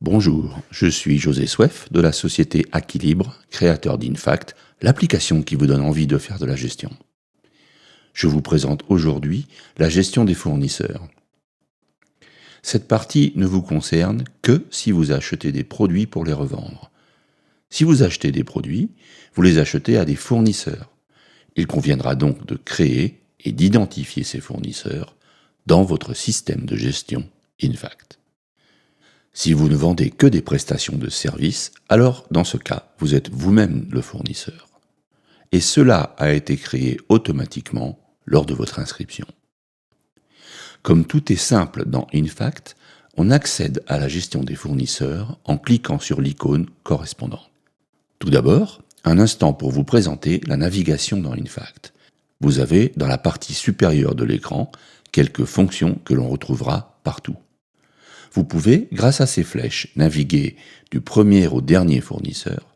Bonjour, je suis José Swef de la société Aquilibre, créateur d'Infact, l'application qui vous donne envie de faire de la gestion. Je vous présente aujourd'hui la gestion des fournisseurs. Cette partie ne vous concerne que si vous achetez des produits pour les revendre. Si vous achetez des produits, vous les achetez à des fournisseurs. Il conviendra donc de créer et d'identifier ces fournisseurs dans votre système de gestion Infact. Si vous ne vendez que des prestations de services, alors dans ce cas, vous êtes vous-même le fournisseur. Et cela a été créé automatiquement lors de votre inscription. Comme tout est simple dans Infact, on accède à la gestion des fournisseurs en cliquant sur l'icône correspondante. Tout d'abord, un instant pour vous présenter la navigation dans Infact. Vous avez dans la partie supérieure de l'écran quelques fonctions que l'on retrouvera partout. Vous pouvez, grâce à ces flèches, naviguer du premier au dernier fournisseur.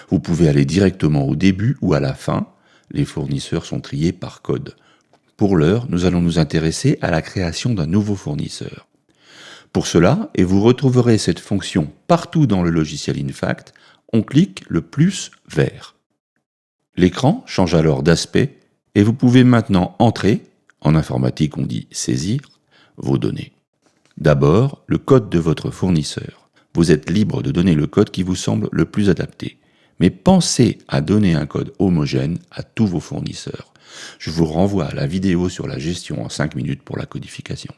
Vous pouvez aller directement au début ou à la fin. Les fournisseurs sont triés par code. Pour l'heure, nous allons nous intéresser à la création d'un nouveau fournisseur. Pour cela, et vous retrouverez cette fonction partout dans le logiciel Infact, on clique le plus vert. L'écran change alors d'aspect et vous pouvez maintenant entrer, en informatique on dit saisir, vos données. D'abord, le code de votre fournisseur. Vous êtes libre de donner le code qui vous semble le plus adapté. Mais pensez à donner un code homogène à tous vos fournisseurs. Je vous renvoie à la vidéo sur la gestion en 5 minutes pour la codification.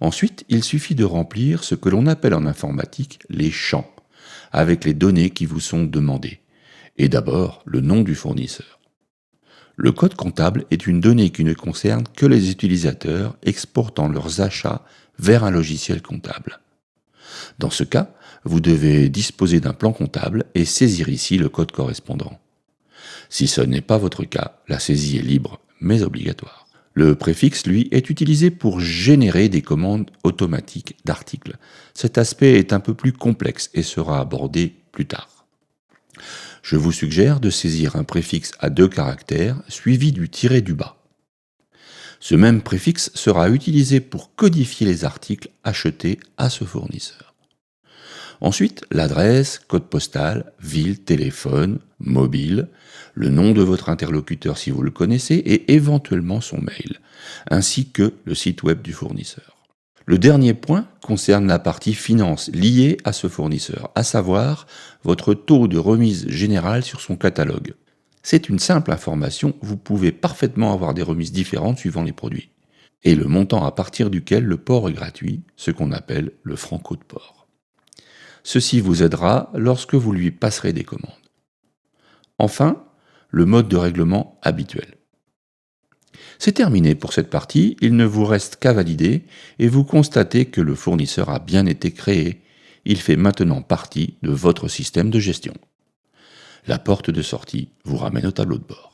Ensuite, il suffit de remplir ce que l'on appelle en informatique les champs, avec les données qui vous sont demandées. Et d'abord, le nom du fournisseur. Le code comptable est une donnée qui ne concerne que les utilisateurs exportant leurs achats vers un logiciel comptable. Dans ce cas, vous devez disposer d'un plan comptable et saisir ici le code correspondant. Si ce n'est pas votre cas, la saisie est libre mais obligatoire. Le préfixe, lui, est utilisé pour générer des commandes automatiques d'articles. Cet aspect est un peu plus complexe et sera abordé plus tard. Je vous suggère de saisir un préfixe à 2 caractères suivi du tiret du bas. Ce même préfixe sera utilisé pour codifier les articles achetés à ce fournisseur. Ensuite, l'adresse, code postal, ville, téléphone, mobile, le nom de votre interlocuteur si vous le connaissez et éventuellement son mail, ainsi que le site web du fournisseur. Le dernier point concerne la partie finance liée à ce fournisseur, à savoir votre taux de remise générale sur son catalogue. C'est une simple information, vous pouvez parfaitement avoir des remises différentes suivant les produits. Et le montant à partir duquel le port est gratuit, ce qu'on appelle le franco de port. Ceci vous aidera lorsque vous lui passerez des commandes. Enfin, le mode de règlement habituel. C'est terminé pour cette partie, il ne vous reste qu'à valider et vous constatez que le fournisseur a bien été créé. Il fait maintenant partie de votre système de gestion. La porte de sortie vous ramène au tableau de bord.